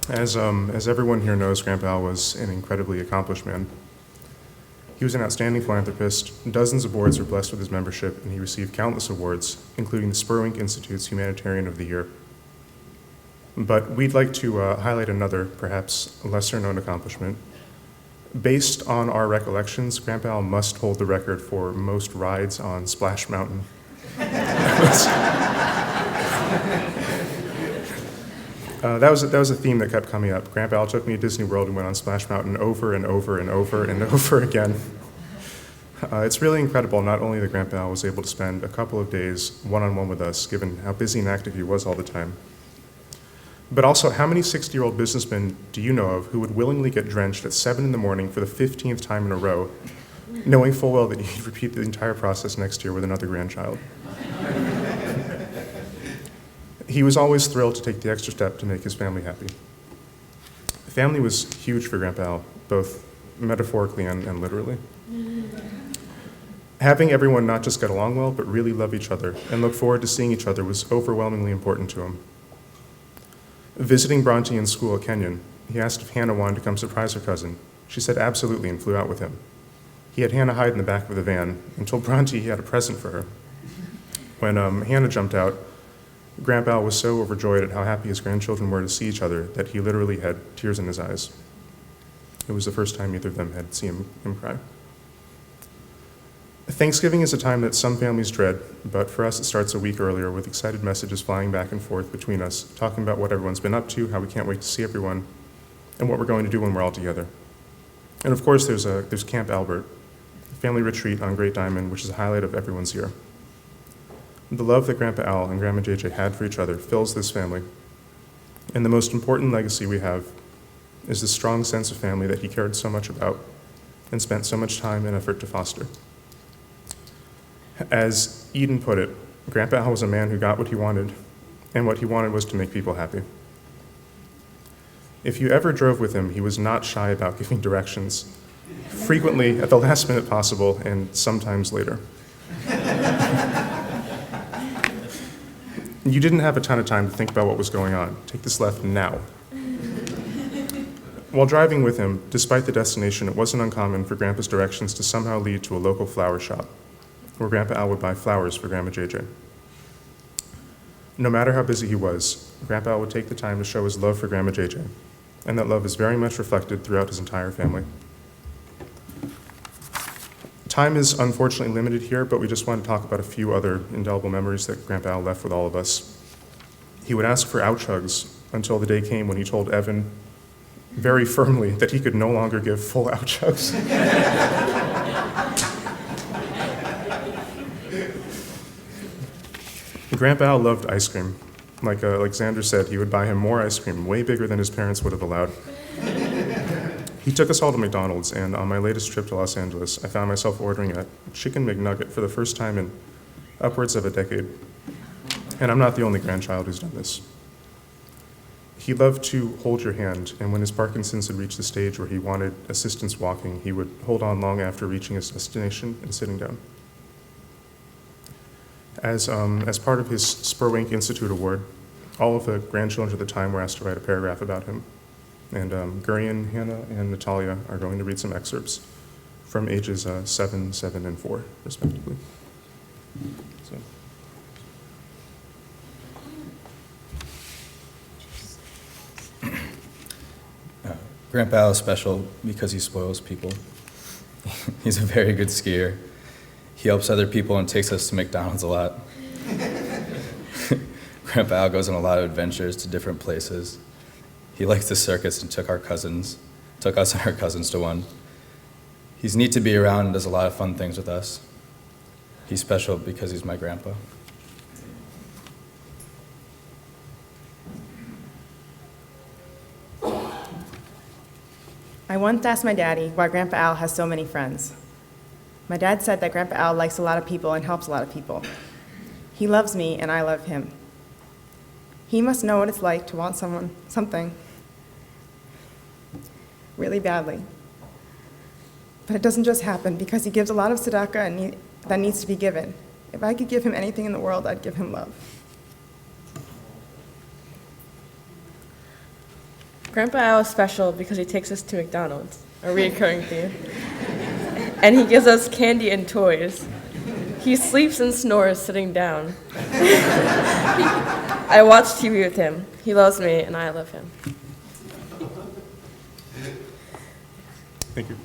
As everyone here knows, Grandpa Al was an incredibly accomplished man. He was an outstanding philanthropist. Dozens of boards were blessed with his membership, and he received countless awards, including the Spurwink Institute's Humanitarian of the Year. But we'd like to highlight another, perhaps lesser-known accomplishment. Based on our recollections, Grandpa Al must hold the record for most rides on Splash Mountain. That was a theme that kept coming up. Grandpa Al took me to Disney World and went on Splash Mountain over and over and over and over again. It's really incredible not only that Grandpa Al was able to spend a couple of days one-on-one with us, given how busy and active he was all the time, but also how many 60-year-old businessmen do you know of who would willingly get drenched at 7 in the morning for the 15th time in a row, knowing full well that he'd repeat the entire process next year with another grandchild? He was always thrilled to take the extra step to make his family happy. Family was huge for Grandpa Al, both metaphorically and literally. Having everyone not just get along well, but really love each other and look forward to seeing each other was overwhelmingly important to him. Visiting Bronte in school at Kenyon, he asked if Hannah wanted to come surprise her cousin. She said absolutely and flew out with him. He had Hannah hide in the back of the van and told Bronte he had a present for her. When Hannah jumped out, Grandpa Al was so overjoyed at how happy his grandchildren were to see each other that he literally had tears in his eyes. It was the first time either of them had seen him cry. Thanksgiving is a time that some families dread, but for us it starts a week earlier with excited messages flying back and forth between us, talking about what everyone's been up to, how we can't wait to see everyone, and what we're going to do when we're all together. And of course there's Camp Albert, a family retreat on Great Diamond, which is a highlight of everyone's year. The love that Grandpa Al and Grandma JJ had for each other fills this family. And the most important legacy we have is the strong sense of family that he cared so much about and spent so much time and effort to foster. As Eden put it, Grandpa Al was a man who got what he wanted, and what he wanted was to make people happy. If you ever drove with him, he was not shy about giving directions, frequently at the last minute possible and sometimes later. You didn't have a ton of time to think about what was going on. Take this left now. While driving with him, despite the destination, it wasn't uncommon for Grandpa's directions to somehow lead to a local flower shop, where Grandpa Al would buy flowers for Grandma JJ. No matter how busy he was, Grandpa Al would take the time to show his love for Grandma JJ, and that love is very much reflected throughout his entire family. Time is unfortunately limited here, but we just want to talk about a few other indelible memories that Grandpa Al left with all of us. He would ask for ouch hugs until the day came when he told Evan very firmly that he could no longer give full ouch hugs. Grandpa Al loved ice cream. Like Xander said, he would buy him more ice cream, way bigger than his parents would have allowed. He took us all to McDonald's, and on my latest trip to Los Angeles, I found myself ordering a chicken McNugget for the first time in upwards of a decade. And I'm not the only grandchild who's done this. He loved to hold your hand, and when his Parkinson's had reached the stage where he wanted assistance walking, he would hold on long after reaching his destination and sitting down. As part of his Spurwink Institute Award, all of the grandchildren at the time were asked to write a paragraph about him. And Gurian, Hannah, and Natalia are going to read some excerpts from ages 7, 7, and 4, respectively. So. Grandpa Al is special because he spoils people. He's a very good skier. He helps other people and takes us to McDonald's a lot. Grandpa Al goes on a lot of adventures to different places. He likes the circus and took us and our cousins to one. He's neat to be around and does a lot of fun things with us. He's special because he's my grandpa. I once asked my daddy why Grandpa Al has so many friends. My dad said that Grandpa Al likes a lot of people and helps a lot of people. He loves me and I love him. He must know what it's like to want something really badly. But it doesn't just happen because he gives a lot of tzedakah that needs to be given. If I could give him anything in the world, I'd give him love. Grandpa Al is special because he takes us to McDonald's, a recurring theme. And he gives us candy and toys. He sleeps and snores sitting down. I watch TV with him. He loves me, and I love him. Thank you.